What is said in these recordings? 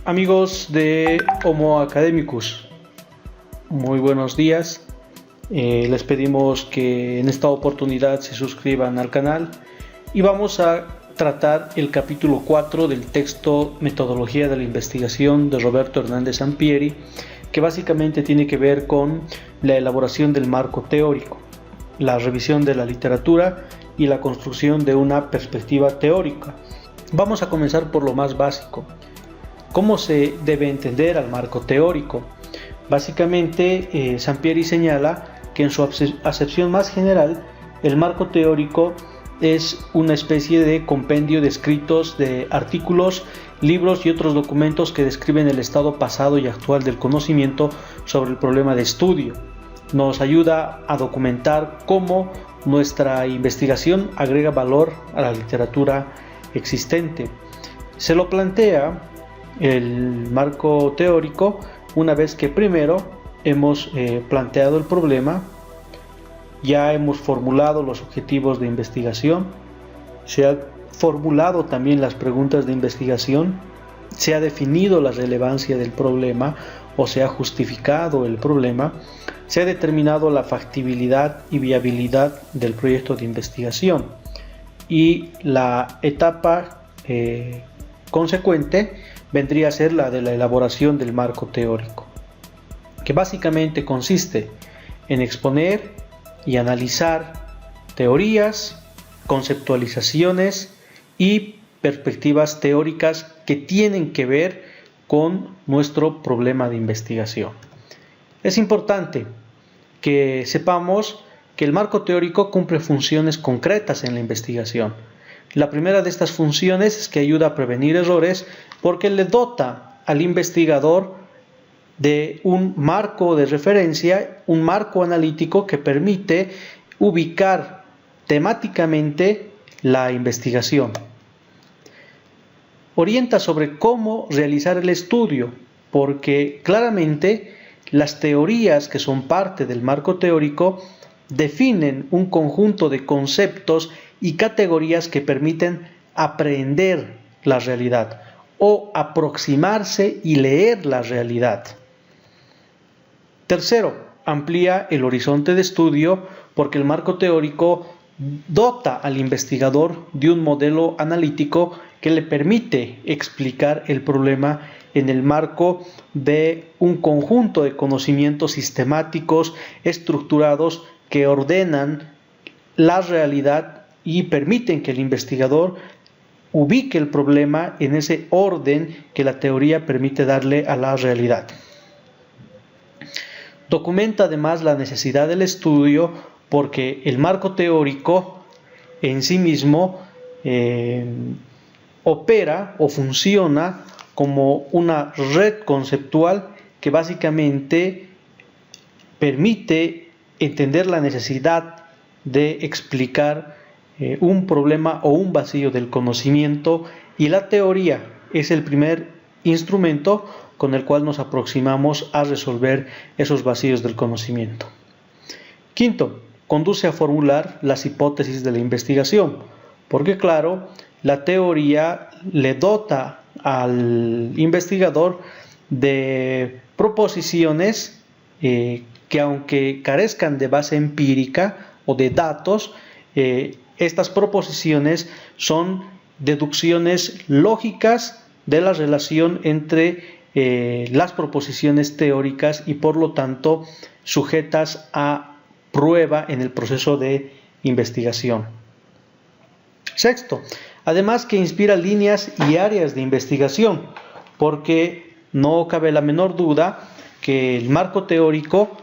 Amigos de Homo Academicus, muy buenos días. Les pedimos que en esta oportunidad se suscriban al canal y vamos a tratar el capítulo 4 del texto Metodología de la Investigación de Roberto Hernández Sampieri, que básicamente tiene que ver con la elaboración del marco teórico, la revisión de la literatura y la construcción de una perspectiva teórica. Vamos a comenzar por lo más básico. ¿Cómo se debe entender al marco teórico? Básicamente, Sampieri señala que en su acepción más general, el marco teórico es una especie de compendio de escritos, de artículos, libros y otros documentos que describen el estado pasado y actual del conocimiento sobre el problema de estudio. Nos ayuda a documentar cómo nuestra investigación agrega valor a la literatura existente. Se lo plantea el marco teórico una vez que primero hemos planteado el problema, ya hemos formulado los objetivos de investigación, se han formulado también las preguntas de investigación, se ha definido la relevancia del problema o se ha justificado el problema, se ha determinado la factibilidad y viabilidad del proyecto de investigación y la etapa consecuente vendría a ser la de la elaboración del marco teórico, que básicamente consiste en exponer y analizar teorías, conceptualizaciones y perspectivas teóricas que tienen que ver con nuestro problema de investigación. Es importante que sepamos que el marco teórico cumple funciones concretas en la investigación. La primera de estas funciones es que ayuda a prevenir errores porque le dota al investigador de un marco de referencia, un marco analítico que permite ubicar temáticamente la investigación. Orienta sobre cómo realizar el estudio, porque claramente las teorías que son parte del marco teórico definen un conjunto de conceptos y categorías que permiten aprender la realidad o aproximarse y leer la realidad. Tercero, amplía el horizonte de estudio porque el marco teórico dota al investigador de un modelo analítico que le permite explicar el problema en el marco de un conjunto de conocimientos sistemáticos, estructurados, que ordenan la realidad y permiten que el investigador ubique el problema en ese orden que la teoría permite darle a la realidad. Documenta además la necesidad del estudio porque el marco teórico en sí mismo opera o funciona como una red conceptual que básicamente permite entender la necesidad de explicar un problema o un vacío del conocimiento, y la teoría es el primer instrumento con el cual nos aproximamos a resolver esos vacíos del conocimiento. Quinto, conduce a formular las hipótesis de la investigación, porque claro, la teoría le dota al investigador de proposiciones que aunque carezcan de base empírica o de datos, estas proposiciones son deducciones lógicas de la relación entre las proposiciones teóricas y por lo tanto sujetas a prueba en el proceso de investigación. Sexto, además que inspira líneas y áreas de investigación, porque no cabe la menor duda que el marco teórico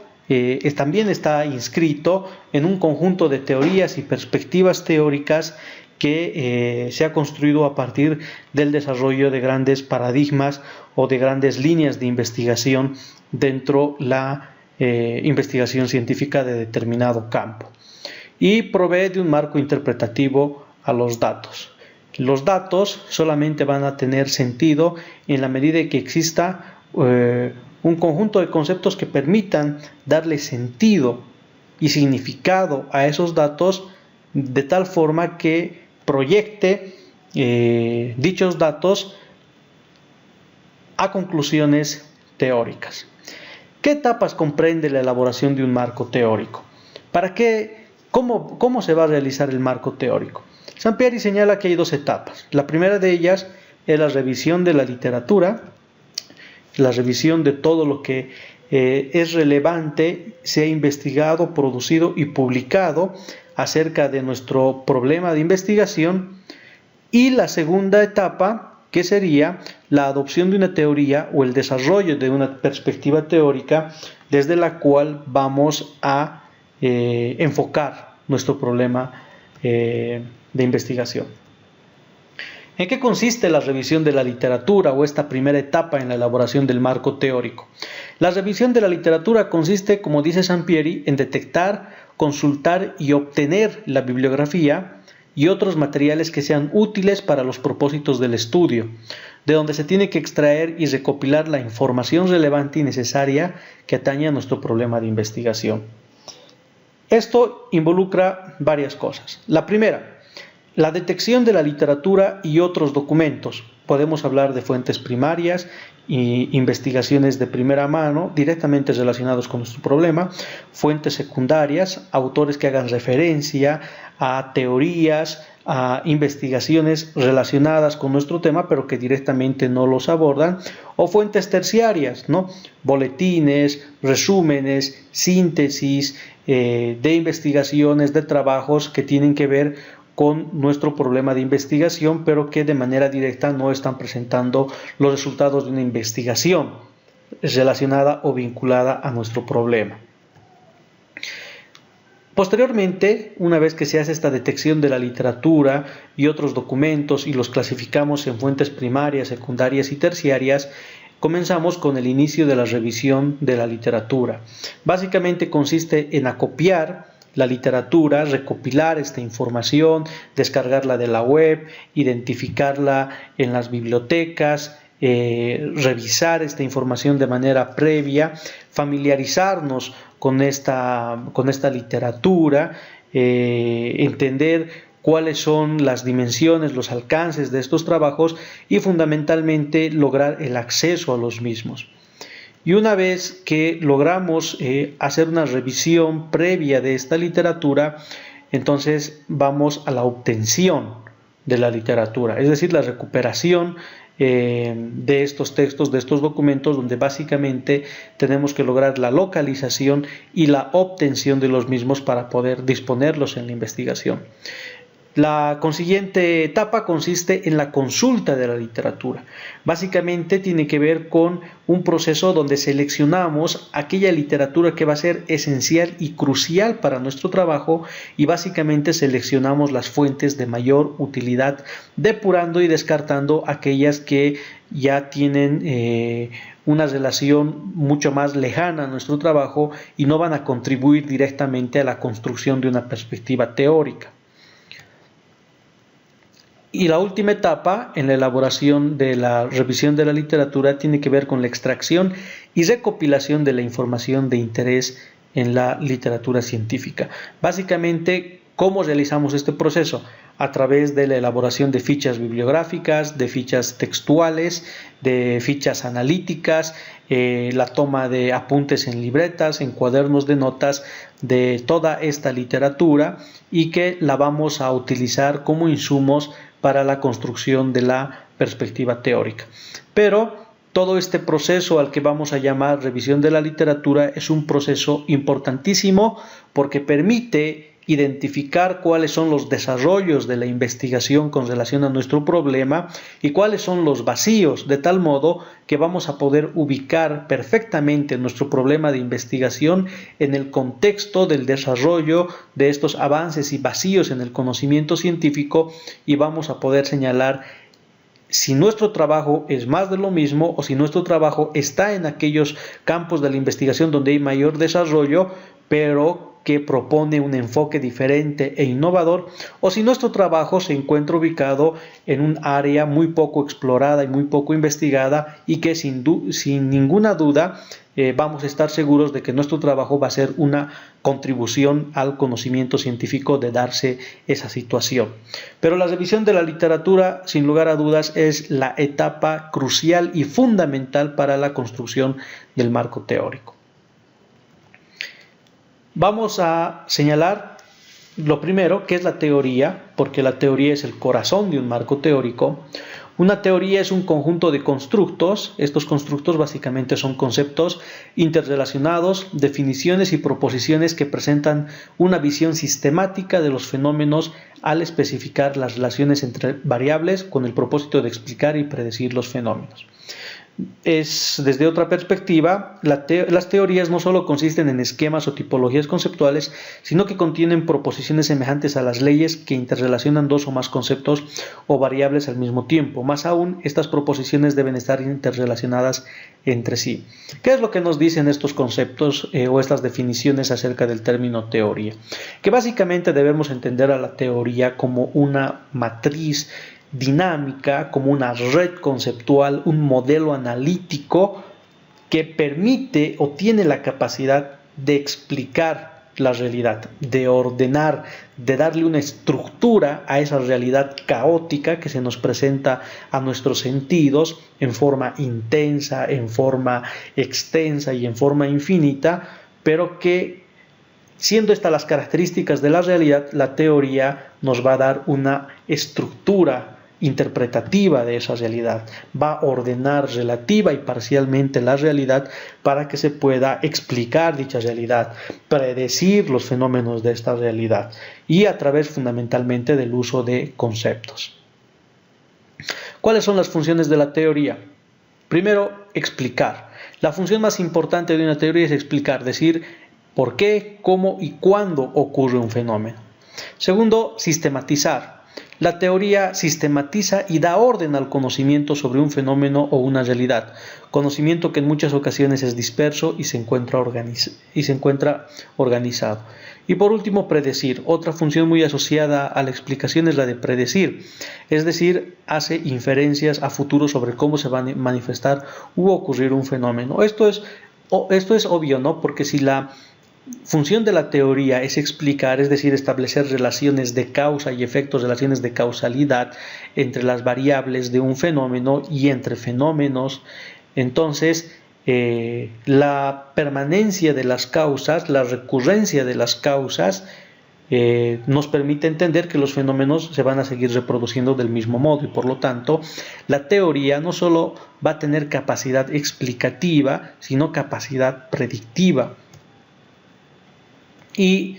también está inscrito en un conjunto de teorías y perspectivas teóricas que se ha construido a partir del desarrollo de grandes paradigmas o de grandes líneas de investigación dentro de la investigación científica de determinado campo, y provee de un marco interpretativo a los datos. Los datos solamente van a tener sentido en la medida en que exista un conjunto de conceptos que permitan darle sentido y significado a esos datos de tal forma que proyecte dichos datos a conclusiones teóricas. ¿Qué etapas comprende la elaboración de un marco teórico? ¿Para qué? ¿Cómo se va a realizar el marco teórico? Sampieri señala que hay dos etapas. La primera de ellas es la revisión de la literatura, la revisión de todo lo que es relevante, se ha investigado, producido y publicado acerca de nuestro problema de investigación. Y la segunda etapa, que sería la adopción de una teoría o el desarrollo de una perspectiva teórica desde la cual vamos a enfocar nuestro problema de investigación. ¿En qué consiste la revisión de la literatura o esta primera etapa en la elaboración del marco teórico? La revisión de la literatura consiste, como dice Sampieri, en detectar, consultar y obtener la bibliografía y otros materiales que sean útiles para los propósitos del estudio, de donde se tiene que extraer y recopilar la información relevante y necesaria que atañe a nuestro problema de investigación. Esto involucra varias cosas. La primera, la detección de la literatura y otros documentos. Podemos hablar de fuentes primarias y investigaciones de primera mano directamente relacionados con nuestro problema, fuentes secundarias, autores que hagan referencia a teorías, a investigaciones relacionadas con nuestro tema, pero que directamente no los abordan, o fuentes terciarias, ¿no? Boletines, resúmenes, síntesis de investigaciones, de trabajos que tienen que ver con nuestro problema de investigación, pero que de manera directa no están presentando los resultados de una investigación relacionada o vinculada a nuestro problema. Posteriormente, una vez que se hace esta detección de la literatura y otros documentos y los clasificamos en fuentes primarias, secundarias y terciarias, comenzamos con el inicio de la revisión de la literatura. Básicamente consiste en acopiar la literatura, recopilar esta información, descargarla de la web, identificarla en las bibliotecas, revisar esta información de manera previa, familiarizarnos con esta literatura, entender cuáles son las dimensiones, los alcances de estos trabajos y fundamentalmente lograr el acceso a los mismos. Y una vez que logramos hacer una revisión previa de esta literatura, entonces vamos a la obtención de la literatura, es decir, la recuperación de estos textos, de estos documentos, donde básicamente tenemos que lograr la localización y la obtención de los mismos para poder disponerlos en la investigación. La consiguiente etapa consiste en la consulta de la literatura. Básicamente tiene que ver con un proceso donde seleccionamos aquella literatura que va a ser esencial y crucial para nuestro trabajo y básicamente seleccionamos las fuentes de mayor utilidad, depurando y descartando aquellas que ya tienen una relación mucho más lejana a nuestro trabajo y no van a contribuir directamente a la construcción de una perspectiva teórica. Y la última etapa en la elaboración de la revisión de la literatura tiene que ver con la extracción y recopilación de la información de interés en la literatura científica. Básicamente, ¿cómo realizamos este proceso? A través de la elaboración de fichas bibliográficas, de fichas textuales, de fichas analíticas, la toma de apuntes en libretas, en cuadernos de notas de toda esta literatura y que la vamos a utilizar como insumos para la construcción de la perspectiva teórica. Pero todo este proceso al que vamos a llamar revisión de la literatura es un proceso importantísimo porque permite identificar cuáles son los desarrollos de la investigación con relación a nuestro problema y cuáles son los vacíos, de tal modo que vamos a poder ubicar perfectamente nuestro problema de investigación en el contexto del desarrollo de estos avances y vacíos en el conocimiento científico y vamos a poder señalar si nuestro trabajo es más de lo mismo o si nuestro trabajo está en aquellos campos de la investigación donde hay mayor desarrollo, pero que propone un enfoque diferente e innovador, o si nuestro trabajo se encuentra ubicado en un área muy poco explorada y muy poco investigada y que sin ninguna duda vamos a estar seguros de que nuestro trabajo va a ser una contribución al conocimiento científico de darse esa situación. Pero la revisión de la literatura, sin lugar a dudas, es la etapa crucial y fundamental para la construcción del marco teórico. Vamos a señalar lo primero, que es la teoría, porque la teoría es el corazón de un marco teórico. Una teoría es un conjunto de constructos. Estos constructos básicamente son conceptos interrelacionados, definiciones y proposiciones que presentan una visión sistemática de los fenómenos al especificar las relaciones entre variables con el propósito de explicar y predecir los fenómenos. Desde otra perspectiva, las teorías no solo consisten en esquemas o tipologías conceptuales, sino que contienen proposiciones semejantes a las leyes que interrelacionan dos o más conceptos o variables al mismo tiempo. Más aún, estas proposiciones deben estar interrelacionadas entre sí. ¿Qué es lo que nos dicen estos conceptos o estas definiciones acerca del término teoría? Que básicamente debemos entender a la teoría como una matriz dinámica, como una red conceptual, un modelo analítico que permite o tiene la capacidad de explicar la realidad, de ordenar, de darle una estructura a esa realidad caótica que se nos presenta a nuestros sentidos en forma intensa, en forma extensa y en forma infinita, pero que, siendo estas las características de la realidad, la teoría nos va a dar una estructura interpretativa de esa realidad, va a ordenar relativa y parcialmente la realidad para que se pueda explicar dicha realidad, predecir los fenómenos de esta realidad y a través fundamentalmente del uso de conceptos. ¿Cuáles son las funciones de la teoría? Primero, explicar. La función más importante de una teoría es explicar, decir por qué, cómo y cuándo ocurre un fenómeno. Segundo, sistematizar. La teoría sistematiza y da orden al conocimiento sobre un fenómeno o una realidad, conocimiento que en muchas ocasiones es disperso y se encuentra organizado. Y por último, predecir. Otra función muy asociada a la explicación es la de predecir, es decir, hace inferencias a futuro sobre cómo se va a manifestar u ocurrir un fenómeno. Esto es obvio, ¿no? Porque si la función de la teoría es explicar, es decir, establecer relaciones de causa y efectos, relaciones de causalidad entre las variables de un fenómeno y entre fenómenos, entonces la permanencia de las causas, la recurrencia de las causas nos permite entender que los fenómenos se van a seguir reproduciendo del mismo modo y por lo tanto la teoría no solo va a tener capacidad explicativa, sino capacidad predictiva. Y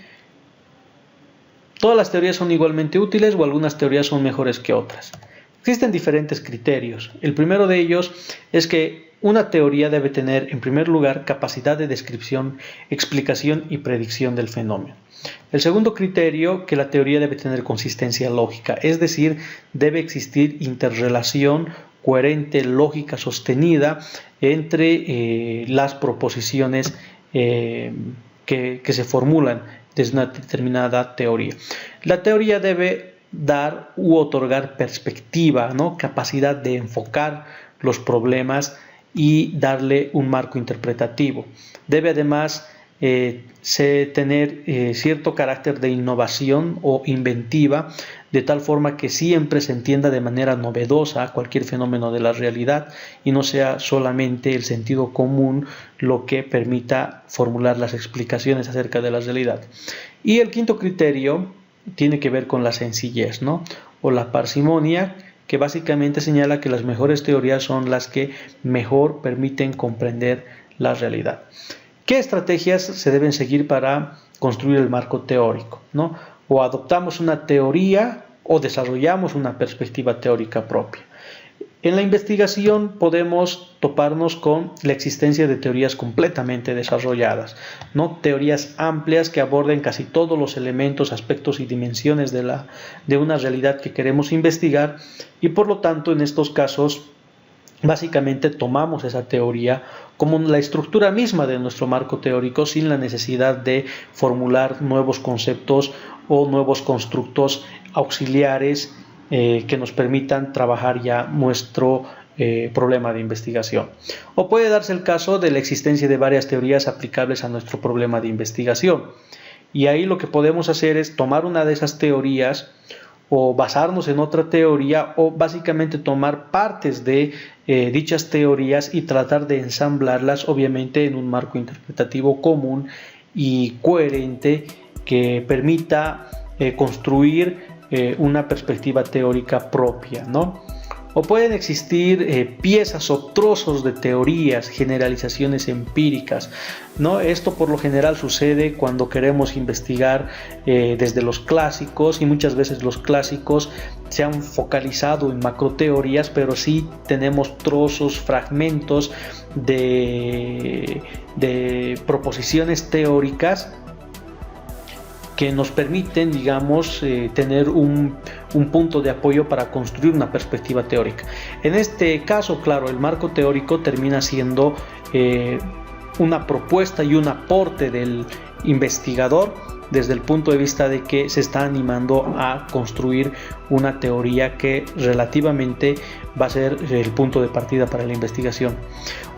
todas las teorías son igualmente útiles o algunas teorías son mejores que otras. Existen diferentes criterios. El primero de ellos es que una teoría debe tener, en primer lugar, capacidad de descripción, explicación y predicción del fenómeno. El segundo criterio, que la teoría debe tener consistencia lógica, es decir, debe existir interrelación coherente, lógica, sostenida entre las proposiciones que se formulan desde una determinada teoría. La teoría debe dar u otorgar perspectiva, ¿no? Capacidad de enfocar los problemas y darle un marco interpretativo. Debe además tener cierto carácter de innovación o inventiva, de tal forma que siempre se entienda de manera novedosa cualquier fenómeno de la realidad y no sea solamente el sentido común lo que permita formular las explicaciones acerca de la realidad. Y el quinto criterio tiene que ver con la sencillez, ¿no? O la parsimonia, que básicamente señala que las mejores teorías son las que mejor permiten comprender la realidad. ¿Qué estrategias se deben seguir para construir el marco teórico, ¿no? O adoptamos una teoría o desarrollamos una perspectiva teórica propia. En la investigación podemos toparnos con la existencia de teorías completamente desarrolladas, ¿no? Teorías amplias que aborden casi todos los elementos, aspectos y dimensiones de una realidad que queremos investigar y por lo tanto en estos casos básicamente tomamos esa teoría como la estructura misma de nuestro marco teórico, sin la necesidad de formular nuevos conceptos o nuevos constructos auxiliares que nos permitan trabajar ya nuestro problema de investigación. O puede darse el caso de la existencia de varias teorías aplicables a nuestro problema de investigación. Y ahí lo que podemos hacer es tomar una de esas teorías o basarnos en otra teoría, o básicamente tomar partes de dichas teorías y tratar de ensamblarlas, obviamente en un marco interpretativo común y coherente que permita construir una perspectiva teórica propia, ¿no? O pueden existir piezas o trozos de teorías, generalizaciones empíricas, ¿no? Esto por lo general sucede cuando queremos investigar desde los clásicos, y muchas veces los clásicos se han focalizado en macroteorías, pero sí tenemos trozos, fragmentos de proposiciones teóricas que nos permiten, digamos, tener un punto de apoyo para construir una perspectiva teórica. En este caso, claro, el marco teórico termina siendo una propuesta y un aporte del investigador desde el punto de vista de que se está animando a construir una teoría que relativamente va a ser el punto de partida para la investigación.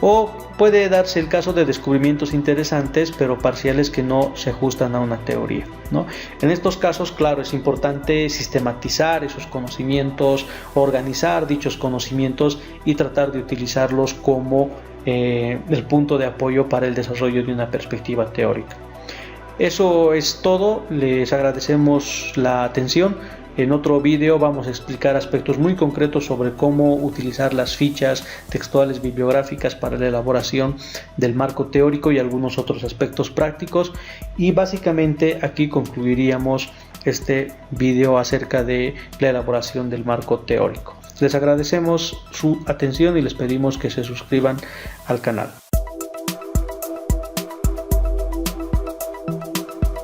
O puede darse el caso de descubrimientos interesantes pero parciales que no se ajustan a una teoría, ¿no? En estos casos, claro, es importante sistematizar esos conocimientos, organizar dichos conocimientos y tratar de utilizarlos como el punto de apoyo para el desarrollo de una perspectiva teórica. Eso es todo, les agradecemos la atención. En otro vídeo vamos a explicar aspectos muy concretos sobre cómo utilizar las fichas textuales bibliográficas para la elaboración del marco teórico y algunos otros aspectos prácticos. Y básicamente aquí concluiríamos este vídeo acerca de la elaboración del marco teórico. Les agradecemos su atención y les pedimos que se suscriban al canal.